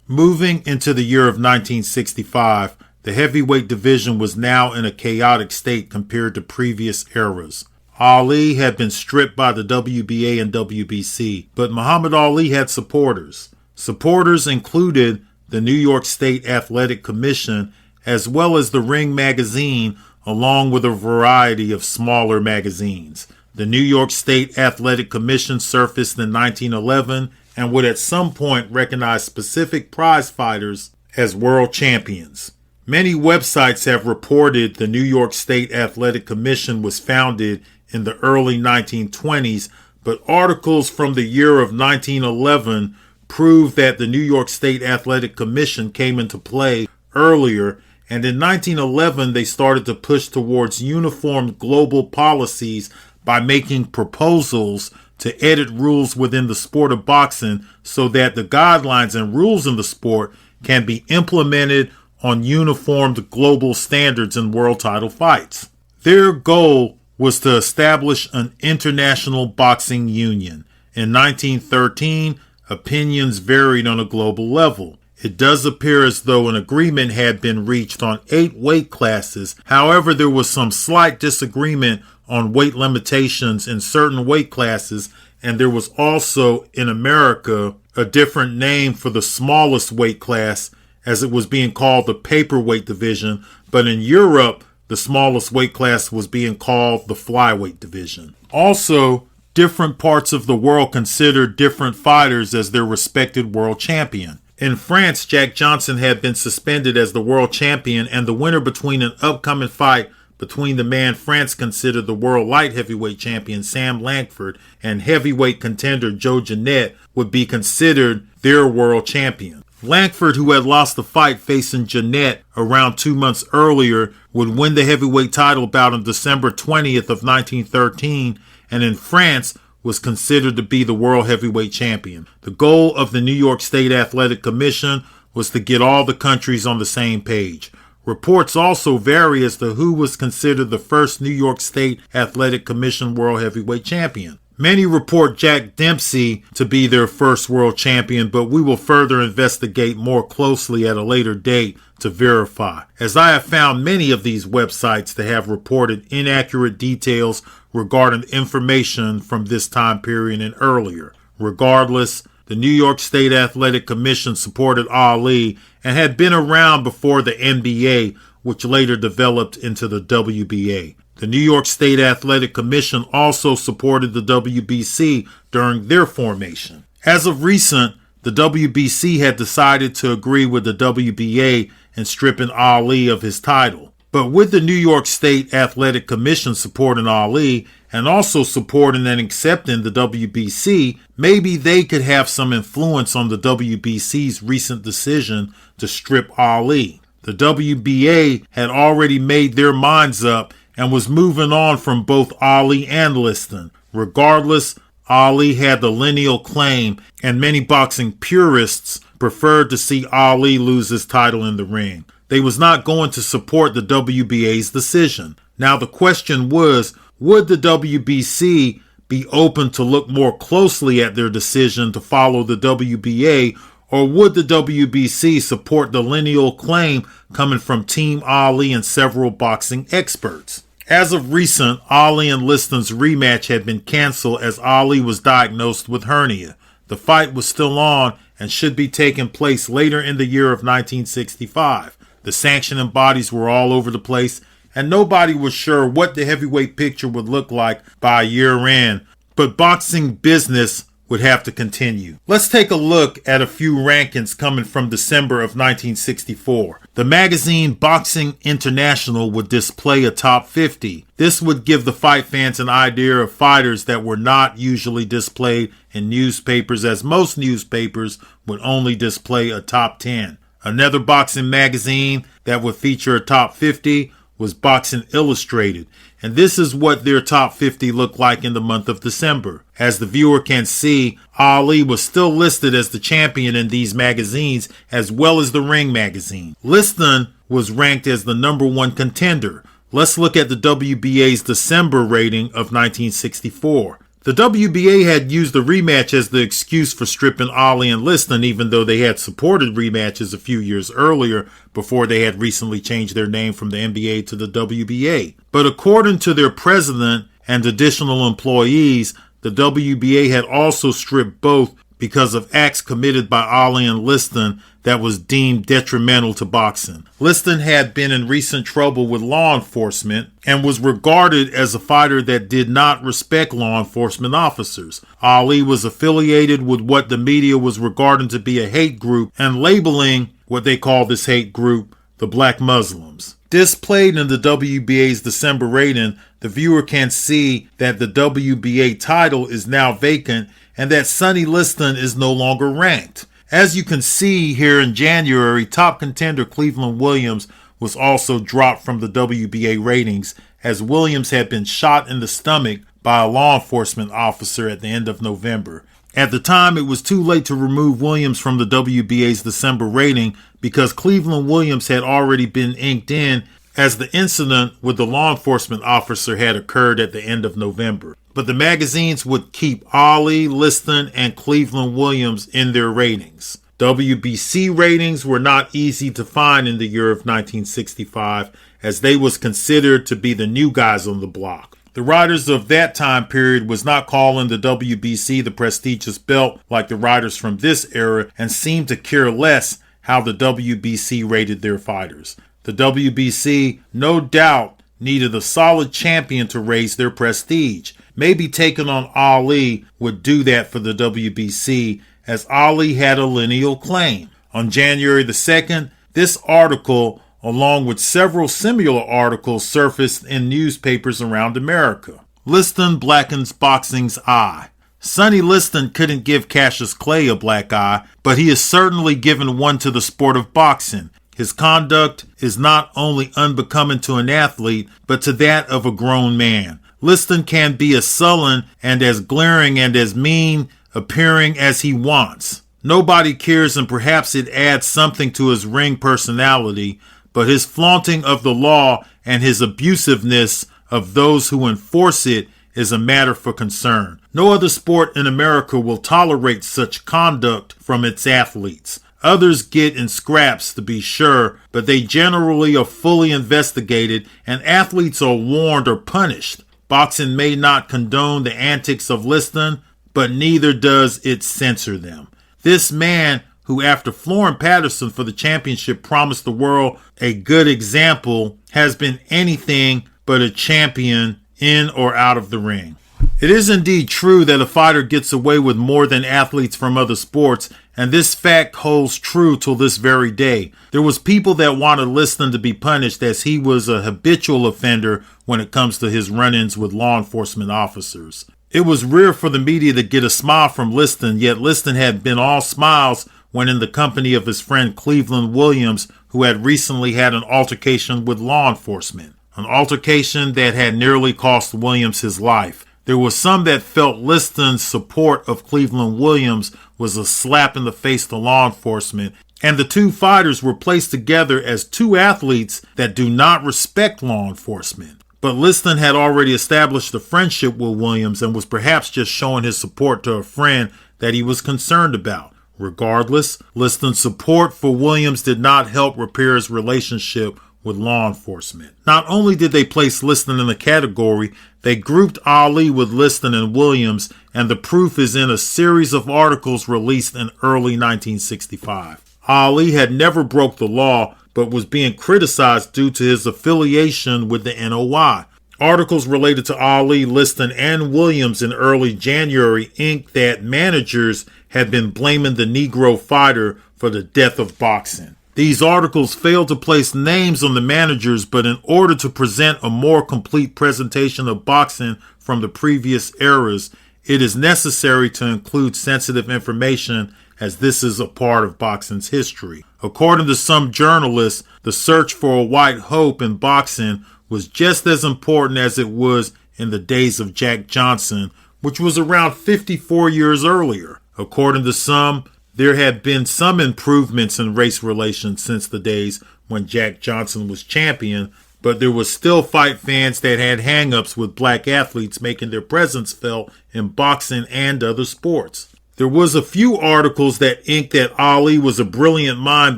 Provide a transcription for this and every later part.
Moving into the year of 1965, the heavyweight division was now in a chaotic state compared to previous eras. Ali had been stripped by the WBA and WBC, but Muhammad Ali had supporters. Supporters included the New York State Athletic Commission, as well as the Ring magazine, along with a variety of smaller magazines. The New York State Athletic Commission surfaced in 1911 and would at some point recognize specific prize fighters as world champions. Many websites have reported the New York State Athletic Commission was founded in the early 1920s, but articles from the year of 1911 prove that the New York State Athletic Commission came into play earlier, and in 1911 they started to push towards uniform global policies by making proposals to edit rules within the sport of boxing so that the guidelines and rules in the sport can be implemented on uniformed global standards in world title fights. Their goal was to establish an international boxing union. In 1913, opinions varied on a global level. It does appear as though an agreement had been reached on 8 weight classes. However, there was some slight disagreement on weight limitations in certain weight classes, and there was also in America a different name for the smallest weight class, as it was being called the paperweight division, but in Europe, the smallest weight class was being called the flyweight division. Also, different parts of the world considered different fighters as their respected world champion. In France, Jack Johnson had been suspended as the world champion, and the winner between an upcoming fight between the man France considered the world light heavyweight champion Sam Langford and heavyweight contender Joe Jeanette would be considered their world champion. Langford, who had lost the fight facing Jeanette around 2 months earlier, would win the heavyweight title bout on December 20th of 1913, and in France was considered to be the world heavyweight champion. The goal of the New York State Athletic Commission was to get all the countries on the same page. Reports also vary as to who was considered the first New York State Athletic Commission world heavyweight champion. Many report Jack Dempsey to be their first world champion, but we will further investigate more closely at a later date to verify, as I have found many of these websites to have reported inaccurate details regarding information from this time period and earlier. Regardless, the New York State Athletic Commission supported Ali and had been around before the NBA, which later developed into the WBA. The New York State Athletic Commission also supported the WBC during their formation. As of recent, the WBC had decided to agree with the WBA in stripping Ali of his title. But with the New York State Athletic Commission supporting Ali and also supporting and accepting the WBC, maybe they could have some influence on the WBC's recent decision to strip Ali. The WBA had already made their minds up and was moving on from both Ali and Liston. Regardless, Ali had the lineal claim, and many boxing purists preferred to see Ali lose his title in the ring. They was not going to support the WBA's decision. Now the question was, would the WBC be open to look more closely at their decision to follow the WBA, or would the WBC support the lineal claim coming from Team Ali and several boxing experts? As of recent, Ali and Liston's rematch had been canceled as Ali was diagnosed with hernia. The fight was still on and should be taking place later in the year of 1965. The sanctioning bodies were all over the place, and nobody was sure what the heavyweight picture would look like by year end, but boxing business would have to continue. Let's take a look at a few rankings coming from December of 1964. The magazine Boxing International would display a top 50. This would give the fight fans an idea of fighters that were not usually displayed in newspapers, as most newspapers would only display a top 10. Another boxing magazine that would feature a top 50 was Boxing Illustrated, and this is what their top 50 looked like in the month of December. As the viewer can see, Ali was still listed as the champion in these magazines, as well as the Ring magazine. Liston was ranked as the number 1 contender. Let's look at the WBA's December rating of 1964. The WBA had used the rematch as the excuse for stripping Ali and Liston, even though they had supported rematches a few years earlier before they had recently changed their name from the NBA to the WBA. But according to their president and additional employees, the WBA had also stripped both because of acts committed by Ali and Liston that was deemed detrimental to boxing. Liston had been in recent trouble with law enforcement and was regarded as a fighter that did not respect law enforcement officers. Ali was affiliated with what the media was regarding to be a hate group and labeling what they call this hate group the Black Muslims. Displayed in the WBA's December rating, the viewer can see that the WBA title is now vacant and that Sonny Liston is no longer ranked. As you can see here in January, top contender Cleveland Williams was also dropped from the WBA ratings as Williams had been shot in the stomach by a law enforcement officer at the end of November. At the time, it was too late to remove Williams from the WBA's December rating because Cleveland Williams had already been inked in as the incident with the law enforcement officer had occurred at the end of November. But the magazines would keep Ali, Liston, and Cleveland Williams in their ratings. WBC ratings were not easy to find in the year of 1965 as they was considered to be the new guys on the block. The writers of that time period was not calling the WBC the prestigious belt like the writers from this era and seemed to care less how the WBC rated their fighters. The WBC, no doubt, needed a solid champion to raise their prestige. Maybe taking on Ali would do that for the WBC, as Ali had a lineal claim. On January the 2nd, this article, along with several similar articles, surfaced in newspapers around America. Liston blackens boxing's eye. Sonny Liston couldn't give Cassius Clay a black eye, but he has certainly given one to the sport of boxing. His conduct is not only unbecoming to an athlete, but to that of a grown man. Liston can be as sullen and as glaring and as mean appearing as he wants. Nobody cares, and perhaps it adds something to his ring personality, but his flaunting of the law and his abusiveness of those who enforce it is a matter for concern. No other sport in America will tolerate such conduct from its athletes. Others get in scraps, to be sure, but they generally are fully investigated and athletes are warned or punished. Boxing may not condone the antics of Liston, but neither does it censor them. This man, who after flooring Patterson for the championship promised the world a good example, has been anything but a champion in or out of the ring. It is indeed true that a fighter gets away with more than athletes from other sports, and this fact holds true till this very day. There was people that wanted Liston to be punished as he was a habitual offender when it comes to his run-ins with law enforcement officers. It was rare for the media to get a smile from Liston, yet Liston had been all smiles when in the company of his friend Cleveland Williams, who had recently had an altercation with law enforcement. An altercation that had nearly cost Williams his life. There were some that felt Liston's support of Cleveland Williams was a slap in the face to law enforcement, and the two fighters were placed together as two athletes that do not respect law enforcement. But Liston had already established a friendship with Williams and was perhaps just showing his support to a friend that he was concerned about. Regardless, Liston's support for Williams did not help repair his relationship with law enforcement. Not only did they place Liston in the category, they grouped Ali with Liston and Williams, and the proof is in a series of articles released in early 1965. Ali had never broke the law, but was being criticized due to his affiliation with the NOI. Articles related to Ali, Liston, and Williams in early January inked that managers had been blaming the Negro fighter for the death of boxing. These articles failed to place names on the managers, but in order to present a more complete presentation of boxing from the previous eras, it is necessary to include sensitive information as this is a part of boxing's history. According to some journalists, the search for a white hope in boxing was just as important as it was in the days of Jack Johnson, which was around 54 years earlier. According to some, there had been some improvements in race relations since the days when Jack Johnson was champion, but there was still fight fans that had hang-ups with black athletes making their presence felt in boxing and other sports. There was a few articles that inked that Ali was a brilliant mind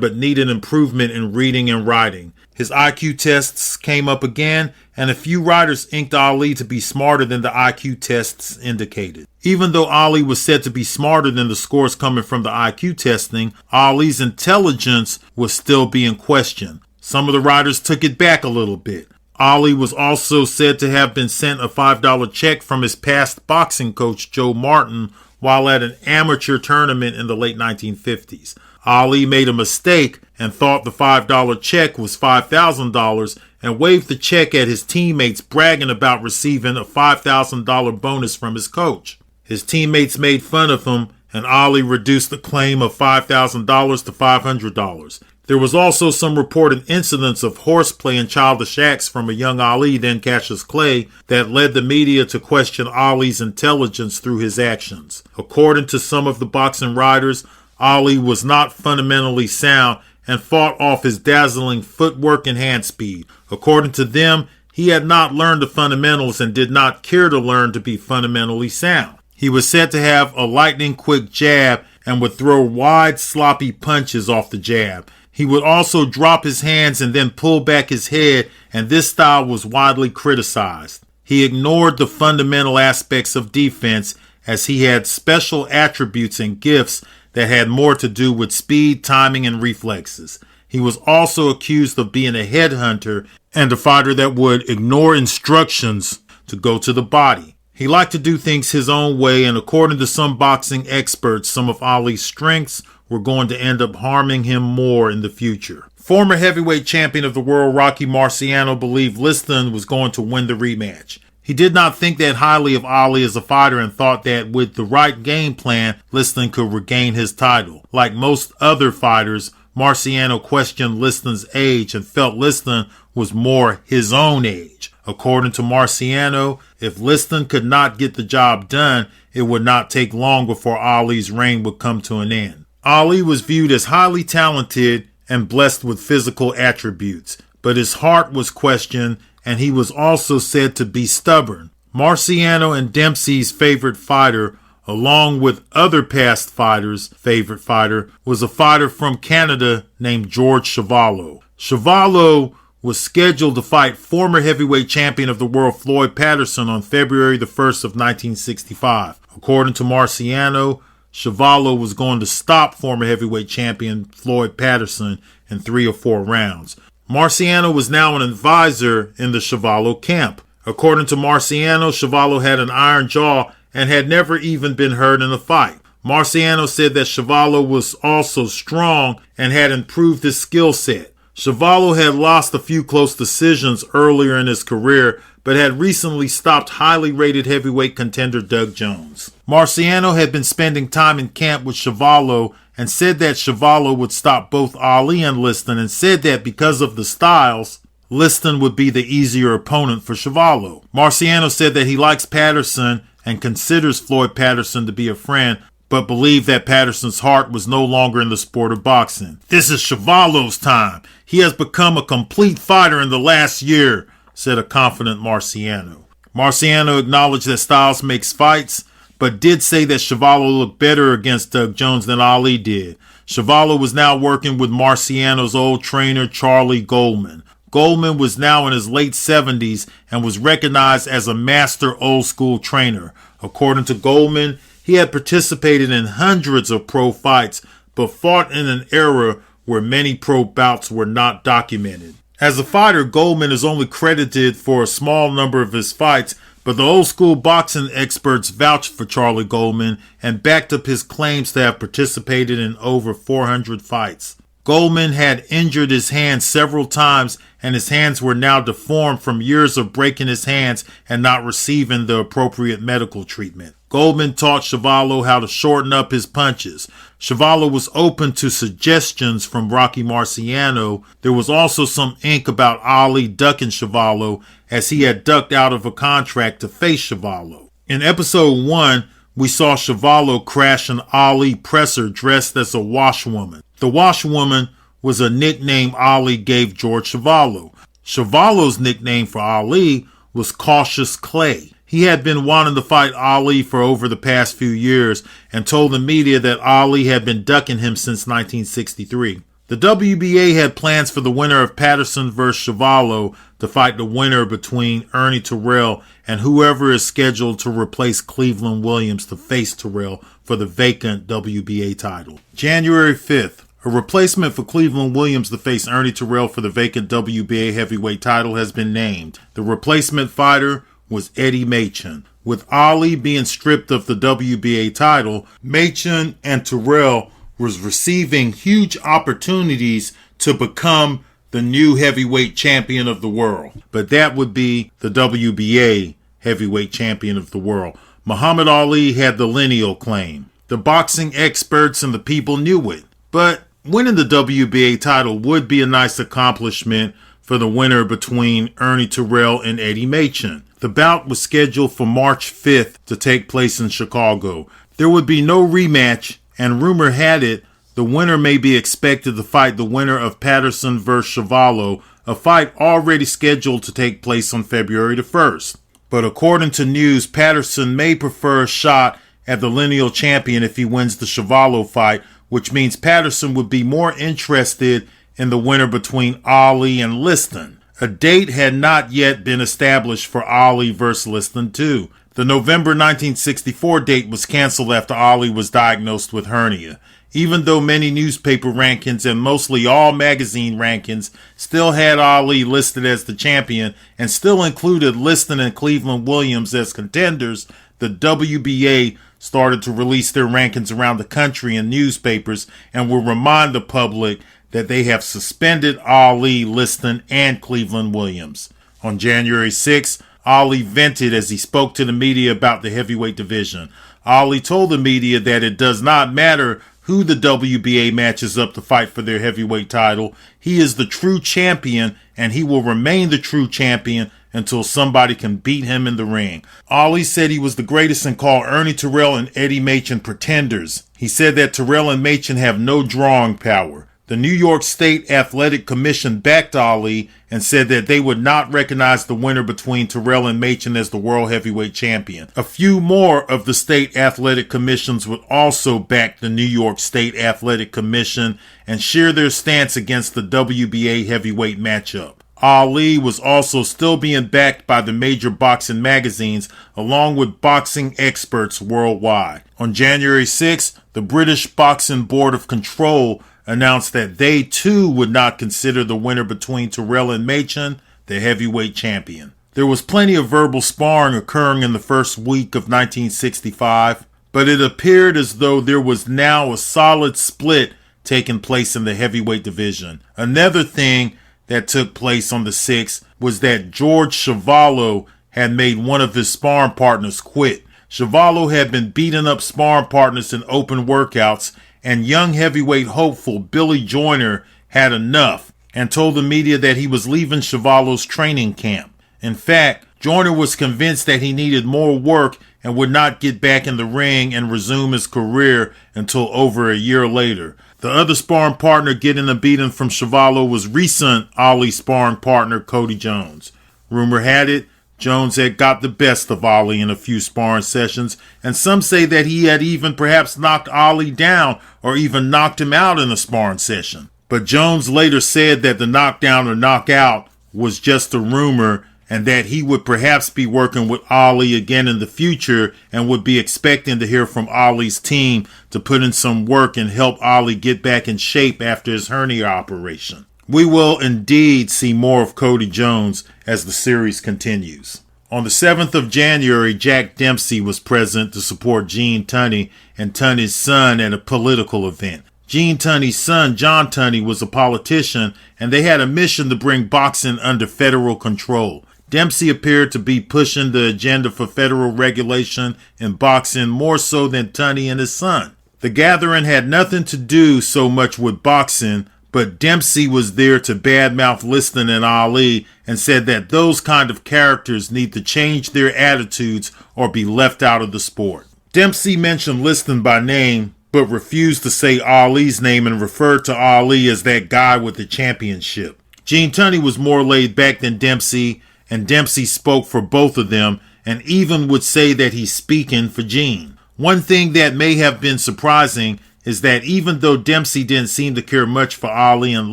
but needed improvement in reading and writing. His IQ tests came up again, and a few writers inked Ali to be smarter than the IQ tests indicated. Even though Ali was said to be smarter than the scores coming from the IQ testing, Ali's intelligence was still being questioned. Some of the writers took it back a little bit. Ali was also said to have been sent a $5 check from his past boxing coach Joe Martin while at an amateur tournament in the late 1950s. Ali made a mistake and thought the $5 check was $5,000 and waved the check at his teammates, bragging about receiving a $5,000 bonus from his coach. His teammates made fun of him, and Ali reduced the claim of $5,000 to $500. There was also some reported incidents of horseplay and childish acts from a young Ali, then Cassius Clay, that led the media to question Ali's intelligence through his actions. According to some of the boxing writers, Ali was not fundamentally sound and fought off his dazzling footwork and hand speed. According to them, he had not learned the fundamentals and did not care to learn to be fundamentally sound. He was said to have a lightning-quick jab and would throw wide, sloppy punches off the jab. He would also drop his hands and then pull back his head, and this style was widely criticized. He ignored the fundamental aspects of defense, as he had special attributes and gifts that had more to do with speed, timing, and reflexes. He was also accused of being a headhunter and a fighter that would ignore instructions to go to the body. He liked to do things his own way, and according to some boxing experts, some of Ali's strengths were going to end up harming him more in the future. Former heavyweight champion of the world Rocky Marciano believed Liston was going to win the rematch. He did not think that highly of Ali as a fighter and thought that with the right game plan, Liston could regain his title. Like most other fighters, Marciano questioned Liston's age and felt Liston was more his own age. According to Marciano, if Liston could not get the job done, it would not take long before Ali's reign would come to an end. Ali was viewed as highly talented and blessed with physical attributes, but his heart was questioned, and he was also said to be stubborn. Marciano and Dempsey's favorite fighter, along with other past fighters' favorite fighter, was a fighter from Canada named George Chuvalo. Chuvalo was scheduled to fight former heavyweight champion of the world Floyd Patterson on February the 1st of 1965. According to Marciano, Chuvalo was going to stop former heavyweight champion Floyd Patterson in 3 or 4 rounds. Marciano was now an advisor in the Chuvalo camp. According to Marciano, Chuvalo had an iron jaw and had never even been hurt in a fight. Marciano said that Chuvalo was also strong and had improved his skill set. Chuvalo had lost a few close decisions earlier in his career, but had recently stopped highly rated heavyweight contender Doug Jones. Marciano had been spending time in camp with Chuvalo and said that Chuvalo would stop both Ali and Liston, and said that because of the styles, Liston would be the easier opponent for Chuvalo. Marciano said that he likes Patterson and considers Floyd Patterson to be a friend, but believed that Patterson's heart was no longer in the sport of boxing. "This is Chuvalo's time. He has become a complete fighter in the last year," said a confident Marciano. Marciano acknowledged that styles makes fights, but did say that Chuvalo looked better against Doug Jones than Ali did. Chuvalo was now working with Marciano's old trainer, Charlie Goldman. Goldman was now in his late 70s and was recognized as a master old-school trainer. According to Goldman, he had participated in hundreds of pro fights, but fought in an era where many pro bouts were not documented. As a fighter, Goldman is only credited for a small number of his fights, but the old school boxing experts vouched for Charlie Goldman and backed up his claims to have participated in over 400 fights. Goldman had injured his hands several times, and his hands were now deformed from years of breaking his hands and not receiving the appropriate medical treatment. Goldman taught Chuvalo how to shorten up his punches. Chuvalo was open to suggestions from Rocky Marciano. There was also some ink about Ali ducking Chuvalo, as he had ducked out of a contract to face Chuvalo. In episode 1, we saw Chuvalo crash an Ali presser dressed as a washwoman. The washwoman was a nickname Ali gave George Chuvalo. Chuvalo's nickname for Ali was Cautious Clay. He had been wanting to fight Ali for over the past few years and told the media that Ali had been ducking him since 1963. The WBA had plans for the winner of Patterson vs. Chuvalo to fight the winner between Ernie Terrell and whoever is scheduled to replace Cleveland Williams to face Terrell for the vacant WBA title. January 5th, a replacement for Cleveland Williams to face Ernie Terrell for the vacant WBA heavyweight title has been named. The replacement fighter was Eddie Machen. With Ali being stripped of the WBA title, Machen and Terrell was receiving huge opportunities to become the new heavyweight champion of the world. But that would be the WBA heavyweight champion of the world. Muhammad Ali had the lineal claim. The boxing experts and the people knew it. But winning the WBA title would be a nice accomplishment for the winner between Ernie Terrell and Eddie Machen. The bout was scheduled for March 5th to take place in Chicago. There would be no rematch, and rumor had it the winner may be expected to fight the winner of Patterson vs. Chuvalo, a fight already scheduled to take place on February the 1st. But according to news, Patterson may prefer a shot at the lineal champion if he wins the Chuvalo fight, which means Patterson would be more interested in the winner between Ali and Liston. A date had not yet been established for Ali vs. Liston too. The November 1964 date was canceled after Ali was diagnosed with hernia. Even though many newspaper rankings and mostly all magazine rankings still had Ali listed as the champion and still included Liston and Cleveland Williams as contenders, the WBA started to release their rankings around the country in newspapers and will remind the public that they have suspended Ali, Liston, and Cleveland Williams. On January 6th, Ali vented as he spoke to the media about the heavyweight division. Ali told the media that it does not matter who the WBA matches up to fight for their heavyweight title. He is the true champion, and he will remain the true champion until somebody can beat him in the ring. Ali said he was the greatest and called Ernie Terrell and Eddie Machen pretenders. He said that Terrell and Machen have no drawing power. The New York State Athletic Commission backed Ali and said that they would not recognize the winner between Terrell and Machen as the world heavyweight champion. A few more of the state athletic commissions would also back the New York State Athletic Commission and share their stance against the WBA heavyweight matchup. Ali was also still being backed by the major boxing magazines along with boxing experts worldwide. On January 6th, the British Boxing Board of Control announced that they too would not consider the winner between Terrell and Machen the heavyweight champion. There was plenty of verbal sparring occurring in the first week of 1965, but it appeared as though there was now a solid split taking place in the heavyweight division. Another thing that took place on the 6th was that George Chuvalo had made one of his sparring partners quit. Chuvalo had been beating up sparring partners in open workouts, and young heavyweight hopeful Billy Joyner had enough and told the media that he was leaving Chuvalo's training camp. In fact, Joyner was convinced that he needed more work and would not get back in the ring and resume his career until over a year later. The other sparring partner getting a beating from Chuvalo was recent Ali sparring partner Cody Jones. Rumor had it, Jones had got the best of Ali in a few sparring sessions, and some say that he had even perhaps knocked Ali down or even knocked him out in a sparring session. But Jones later said that the knockdown or knockout was just a rumor and that he would perhaps be working with Ali again in the future and would be expecting to hear from Ali's team to put in some work and help Ali get back in shape after his hernia operation. We will indeed see more of Cody Jones as the series continues. On the 7th of January, Jack Dempsey was present to support Gene Tunney and Tunney's son at a political event. Gene Tunney's son, John Tunney, was a politician, and they had a mission to bring boxing under federal control. Dempsey appeared to be pushing the agenda for federal regulation in boxing more so than Tunney and his son. The gathering had nothing to do so much with boxing, but Dempsey was there to badmouth Liston and Ali and said that those kind of characters need to change their attitudes or be left out of the sport. Dempsey mentioned Liston by name, but refused to say Ali's name and referred to Ali as that guy with the championship. Gene Tunney was more laid back than Dempsey, and Dempsey spoke for both of them and even would say that he's speaking for Gene. One thing that may have been surprising is that even though Dempsey didn't seem to care much for Ali and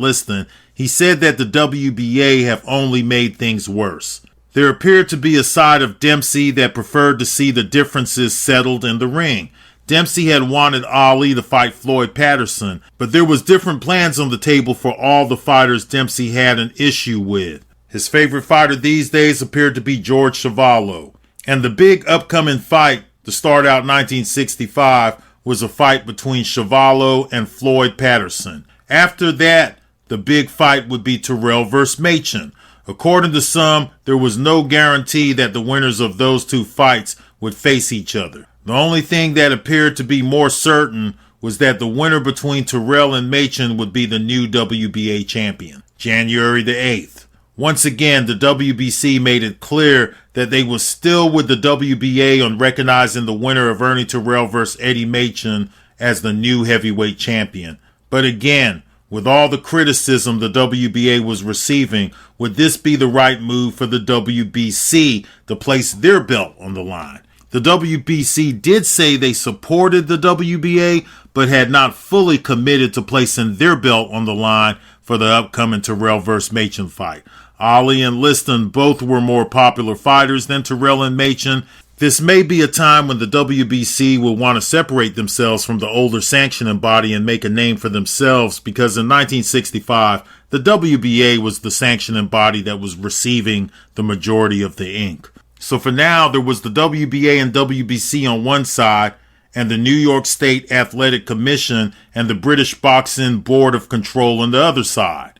Liston, he said that the WBA have only made things worse. There appeared to be a side of Dempsey that preferred to see the differences settled in the ring. Dempsey had wanted Ali to fight Floyd Patterson, but there was different plans on the table for all the fighters Dempsey had an issue with. His favorite fighter these days appeared to be George Chuvalo. And the big upcoming fight to start out 1965 was a fight between Chuvalo and Floyd Patterson. After that, the big fight would be Terrell vs. Machen. According to some, there was no guarantee that the winners of those two fights would face each other. The only thing that appeared to be more certain was that the winner between Terrell and Machen would be the new WBA champion. January the 8th. Once again, the WBC made it clear that they were still with the WBA on recognizing the winner of Ernie Terrell vs. Eddie Machen as the new heavyweight champion. But again, with all the criticism the WBA was receiving, would this be the right move for the WBC to place their belt on the line? The WBC did say they supported the WBA, but had not fully committed to placing their belt on the line for the upcoming Terrell vs. Machen fight. Ali and Liston both were more popular fighters than Terrell and Machen. This may be a time when the WBC will want to separate themselves from the older sanctioning body and make a name for themselves, because in 1965, the WBA was the sanctioning body that was receiving the majority of the ink. So for now, there was the WBA and WBC on one side, and the New York State Athletic Commission and the British Boxing Board of Control on the other side.